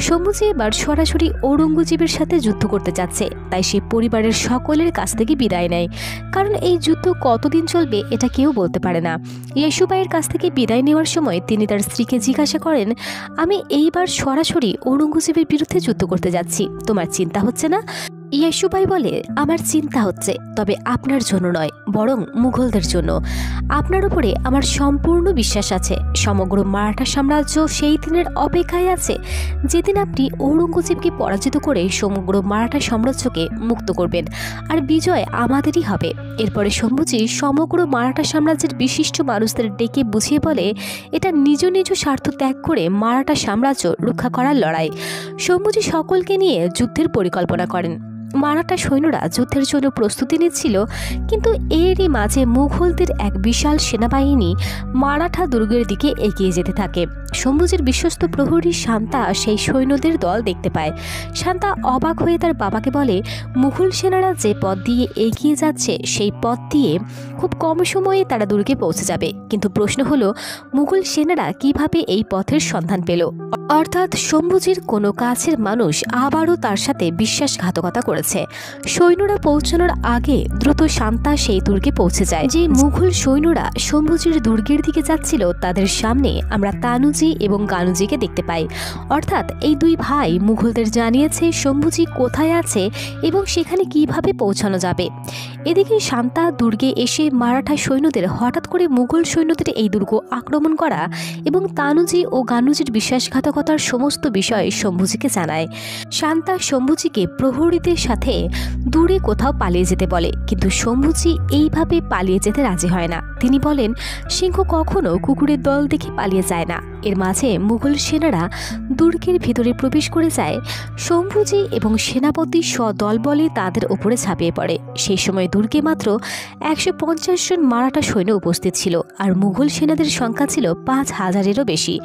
শম্ভুজি এবার সরাসরি ঔরঙ্গজেবের সাথে যুদ্ধ করতে যাচ্ছে। তাই সে পরিবারের সকলের কাছ থেকে বিদায় নেয়, কারণ এই যুদ্ধ কতদিন চলবে এটা কেউ বলতে পারে না। ইয়েসুবাইয়ের কাছ থেকে বিদায় নেওয়ার সময় তিনি তার স্ত্রীকে জিজ্ঞাসা করেন, আমি এইবার সরাসরি ঔরঙ্গজেবের বিরুদ্ধে যুদ্ধ করতে যাচ্ছি, তোমার চিন্তা হচ্ছে না? ইয়েসুবাই বলে, আমার চিন্তা হচ্ছে, তবে আপনার জন্য নয়, বরং মুঘলদের জন্য। আপনার উপরে আমার সম্পূর্ণ বিশ্বাস আছে। সমগ্র মারাঠা সাম্রাজ্য সেই দিনের অপেক্ষায় আছে যেদিন আপনি ঔরঙ্গজেবকে পরাজিত করে সমগ্র মারাঠা সাম্রাজ্যকে মুক্ত করবেন, আর বিজয় আমাদেরই হবে। এরপরে শম্ভুজি সমগ্র মারাঠা সাম্রাজ্যের বিশিষ্ট মানুষদের ডেকে বুঝিয়ে বলে, এটা নিজ নিজ স্বার্থ ত্যাগ করে মারাঠা সাম্রাজ্য রক্ষা করার লড়াই। শম্ভুজি সকলকে নিয়ে যুদ্ধের পরিকল্পনা করেন। মারাঠা সৈন্যরা যুদ্ধের জন্য প্রস্তুতি নিচ্ছিল, কিন্তু এরই মাঝে মুঘলদের এক বিশাল সেনাবাহিনী মারাঠা দুর্গের দিকে এগিয়ে যেতে থাকে। শম্ভুজির বিশ্বস্ত প্রহরী শান্তা সেই সৈন্যদের দল দেখতে পায়। শান্তা অবাক হয়ে তার বাবাকে বলে, মুঘল সেনারা যে পথ দিয়ে এগিয়ে যাচ্ছে সেই পথ দিয়ে খুব কম সময়ে তারা দুর্গে পৌঁছে যাবে। কিন্তু প্রশ্ন হলো, মুঘল সেনারা কিভাবে এই পথের সন্ধান পেল? অর্থাৎ শম্ভুজির কোনো কাছের মানুষ আবারও তার সাথে বিশ্বাসঘাতকতা করেছে। সৈন্যরা পৌঁছানোর আগে দ্রুত শান্তা সেই দুর্গে পৌঁছে যায়। যে মুঘল সৈন্যরা শম্ভুজির দুর্গের দিকে যাচ্ছিল তাদের সামনে আমরা তানুজি এবং গানুজিকে দেখতে পাই। অর্থাৎ এই দুই ভাই মুঘলদের জানিয়েছে শম্ভুজি কোথায় আছে এবং সেখানে কিভাবে পৌঁছানো যাবে। এদিকে শান্তা দুর্গে এসে মারাঠা সৈন্যদের হঠাৎ করে মুঘল সৈন্যদের এই দুর্গ আক্রমণ করা এবং তানুজি ও গানুজির বিশ্বাসঘাতকতার সমস্ত বিষয় শম্ভুজিকে জানায়। শান্তা শম্ভুজিকে প্রহরীদের সাথে দূরে কোথাও পালিয়ে যেতে বলে, কিন্তু শম্ভুজি এইভাবে পালিয়ে যেতে রাজি হয় না। তিনি বলেন, সিংহ কখনো কুকুরের দল দেখে পালিয়ে যায় না। এর মাঝে মুঘল সেনারা দুর্গের ভিতরে প্রবেশ করে যায়। শম্ভুজি এবং সেনাপতি সদল বলে তাদের উপরে ঝাঁপিয়ে পড়ে। সেই সময় দুর্গে মাত্র 150 জন মারাঠা সৈন্য উপস্থিত ছিল, আর মুঘল সেনাদের সংখ্যা ছিল 5000-এরও বেশি।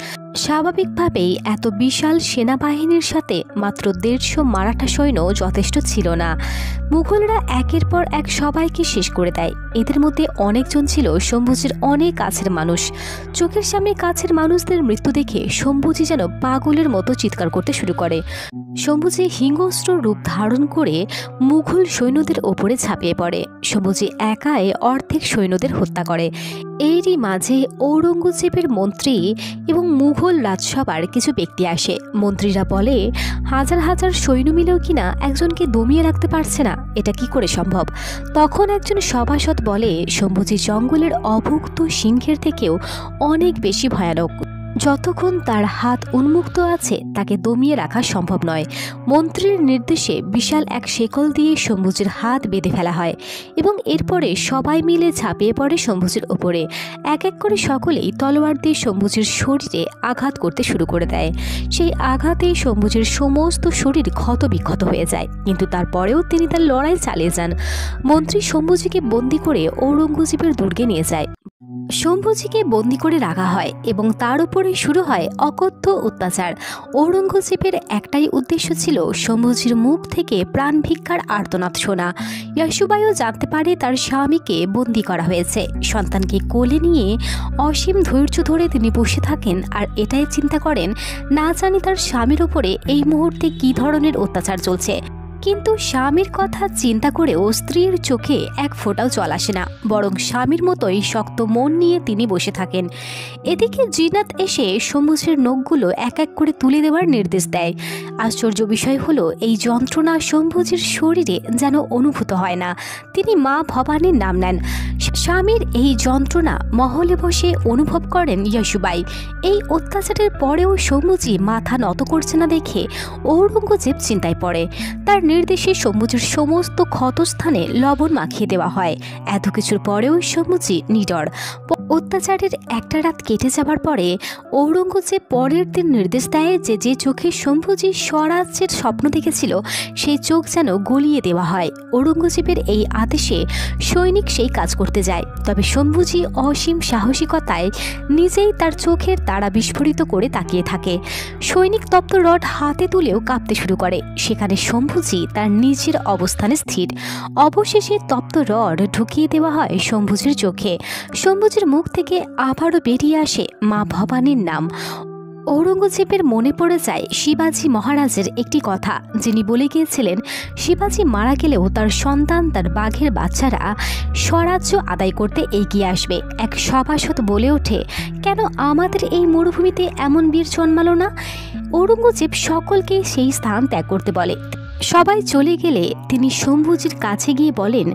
স্বাভাবিকভাবেই এত বিশাল সেনাবাহিনীর সাথে মাত্র 150 মারাঠা সৈন্য যথেষ্ট ছিল না। মুঘলরা একের পর এক সবাইকে শেষ করে দেয়। এদের মধ্যে অনেকজন ছিল শম্ভুজির অনেক কাছের মানুষ। চোখের সামনে কাছের মানুষদের মৃত্যু দেখে শম্ভুজি যেন পাগলের মতো চিৎকার করতে শুরু করে। শম্ভুজি হিংস্র রূপ ধারণ করে মুঘল সৈন্যদের ওপরে ঝাঁপিয়ে পড়ে। শম্ভুজি একাই অর্ধেক সৈন্যদের হত্যা করে। এরই মাঝে ঔরঙ্গজেবের মন্ত্রী এবং মুঘল রাজসভার কিছু ব্যক্তি আসে। মন্ত্রীরা বলে, হাজার হাজার সৈন্য মিলেও কিনা একজনকে দমিয়ে রাখতে পারছে না, এটা কি করে সম্ভব? তখন একজন সভাসদ বলে, শম্ভুজি জঙ্গলের অভুক্ত সিংহের থেকেও অনেক বেশি ভয়ানক। যতক্ষণ তার হাত উন্মুক্ত আছে তাকে দমিয়ে রাখা সম্ভব নয়। মন্ত্রীর নির্দেশে বিশাল এক শেকল দিয়ে শম্ভুজির হাত বেঁধে ফেলা হয় এবং এরপরে সবাই মিলে ঝাঁপিয়ে পড়ে শম্ভুজির ওপরে। এক এক করে সকলেই তলোয়ার দিয়ে শম্ভুজির শরীরে আঘাত করতে শুরু করে দেয়। সেই আঘাতে শম্ভুজির সমস্ত শরীর ক্ষতবিক্ষত হয়ে যায়, কিন্তু তারপরেও তিনি তার লড়াই চালিয়ে যান। মন্ত্রী শম্ভুজিকে বন্দি করে ঔরঙ্গজেবের দুর্গে নিয়ে যায়। শম্ভুজিকে বন্দি করে রাখা হয় এবং তার উপরে শুরু হয় অকথ্য অত্যাচার। ঔরঙ্গজেবের একটাই উদ্দেশ্য ছিল শম্ভুজির মুখ থেকে প্রাণ ভিক্ষার আর্তনাদ শোনা। ইয়াসুবাইও জানতে পারে তার স্বামীকে বন্দি করা হয়েছে। সন্তানকে কোলে নিয়ে অসীম ধৈর্য ধরে তিনি বসে থাকেন আর এটাই চিন্তা করেন, না জানি তার স্বামীর উপরে এই মুহূর্তে কী ধরনের অত্যাচার চলছে। কিন্তু স্বামীর কথা চিন্তা করেও স্ত্রীর চোখে এক ফোঁটাও জল আসে না, বরং স্বামীর মতোই শক্ত মন নিয়ে তিনি বসে থাকেন। এদিকে জিনাত এসে শম্ভুজির নখগুলো এক এক করে তুলে দেওয়ার নির্দেশ দেয়। আশ্চর্য বিষয় হলো, এই যন্ত্রণা শম্ভুজির শরীরে যেন অনুভূত হয় না। তিনি মা ভবানীর নাম নেন। স্বামীর এই যন্ত্রণা মহলে বসে অনুভব করেন ইয়াসুবাই। এই অত্যাচারের পরেও শম্ভুজি মাথা নত করছে না দেখে ঔরঙ্গজেব চিন্তায় পড়ে। তার নির্দেশে শম্ভুজির সমস্ত ক্ষতস্থানে লবণ মাখিয়ে দেওয়া হয়। এত কিছুর পরেও শম্ভুজি নিডর। অত্যাচারের একটা রাত কেটে যাবার পরে ঔরঙ্গজেব পরের দিন নির্দেশ দেয় যে যে চোখে শম্ভুজি স্বরাজ্যের স্বপ্ন দেখেছিল সেই চোখ যেন গলিয়ে দেওয়া হয়। ঔরঙ্গজেবের এই আদেশে সৈনিক সেই কাজ করতে যায়। তবে শম্ভুজি অসীম সাহসিকতায় নিজেই তার চোখের তারা বিস্ফোরিত করে তাকিয়ে থাকে। সৈনিক তপ্ত রড হাতে তুলেও কাঁপতে শুরু করে। সেখানে শম্ভুজি তার নিজের অবস্থানে স্থির। অবশেষে তপ্ত রড ঢুকিয়ে দেওয়া হয় শম্ভুজির চোখে। শম্ভুজির মুখ থেকে আবারও বেরিয়ে আসে মা ভবানীর নাম। ঔরঙ্গজেবের মনে পড়ে যায় শিবাজি মহারাজের একটি কথা, যিনি বলে গিয়েছিলেন শিবাজি মারা গেলেও তার সন্তান, তার বাঘের বাচ্চারা স্বরাজ্য আদায় করতে এগিয়ে আসবে। এক সভাসদ বলে ওঠে, কেন আমাদের এই মরুভূমিতে এমন বীর জন্মালো না? ঔরঙ্গজেব সকলকে সেই স্থান ত্যাগ করতে বলে। সবাই চলে গেলে তিনি শম্ভুজির কাছে গিয়ে বলেন,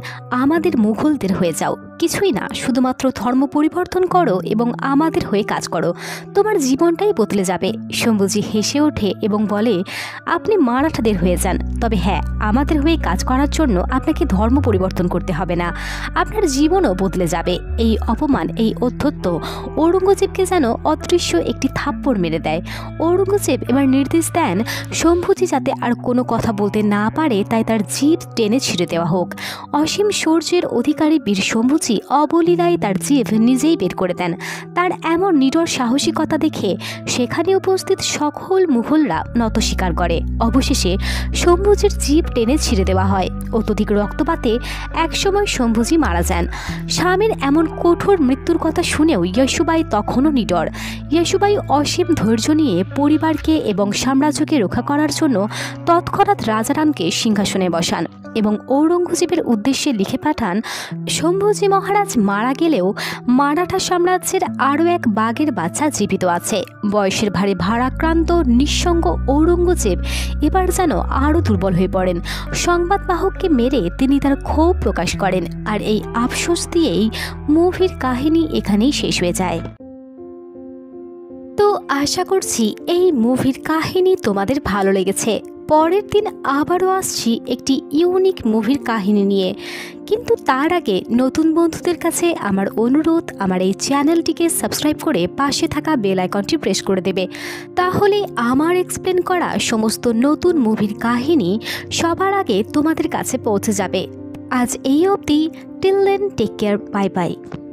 আমাদের মুঘলদের হয়ে যাও, কিছুই না, শুধুমাত্র ধর্ম পরিবর্তন করো এবং আমাদের হয়ে কাজ করো, তোমার জীবনটাই বদলে যাবে। শম্ভুজি হেসে ওঠে এবং বলে, আপনি মারাঠাদের হয়ে যান, তবে হ্যাঁ, আমাদের হয়ে কাজ করার জন্য আপনাকে ধর্ম পরিবর্তন করতে হবে না, আপনার জীবনও বদলে যাবে। এই অপমান, এই অধ্যত্ব ঔরঙ্গজেবকে যেন অদৃশ্য একটি থাপ্পড় মেরে দেয়। ঔরঙ্গজেব এবার নির্দেশ দেন শম্ভুজি যাতে আর কোনো কথা বলতে না পারে, তাই তার জিভ টেনে ছিঁড়ে দেওয়া হোক। অসীম শৌর্যের অধিকারী বীর শম্ভুজি অবলীলায় তার জিভ নিজেই বের করে দেন। তার এমন নিডর সাহসিকতা দেখে সেখানে উপস্থিত সকল মুঘলরা নত স্বীকার করে। অবশেষে শম্ভুজির জিভ টেনে ছিঁড়ে দেওয়া হয়। অত্যধিক রক্তপাতে একসময় শম্ভুজি মারা যান। স্বামীর এমন কঠোর মৃত্যুর কথা শুনেও ইয়াসুবাই তখনও নিডর। ইয়াসুবাই অসীম ধৈর্য নিয়ে পরিবারকে এবং সাম্রাজ্যকে রক্ষা করার জন্য তৎক্ষণাৎ রাজারামকে সিংহাসনে বসান এবং ঔরঙ্গজেবের উদ্দেশ্যে লিখে পাঠান, শম্ভুজি মহারাজ মারা গেলেও মারাঠা সাম্রাজ্যের আরও এক বাঘের বাচ্চা জীবিত আছে। বয়সের ভারে ভারাক্রান্ত নিঃসঙ্গ ঔরঙ্গজেব এবার যেন আরও দুর্বল হয়ে পড়েন। সংবাদবাহককে মেরে তিনি তার ক্ষোভ প্রকাশ করেন। আর এই আফসোস দিয়েই মুভির কাহিনী এখানেই শেষ হয়ে যায়। তো আশা করছি এই মুভির কাহিনী তোমাদের ভালো লেগেছে। পরের দিন আবারও আসছি একটি ইউনিক মুভির কাহিনী নিয়ে, কিন্তু তার আগে নতুন বন্ধুদের কাছে আমার অনুরোধ, আমার এই চ্যানেলটিকে সাবস্ক্রাইব করে পাশে থাকা বেল আইকনটি প্রেস করে দেবে। তাহলে আমার এক্সপ্লেন করা সমস্ত নতুন মুভির কাহিনী সবার আগে তোমাদের কাছে পৌঁছে যাবে। আজ এই অবধি, till then take care, bye by.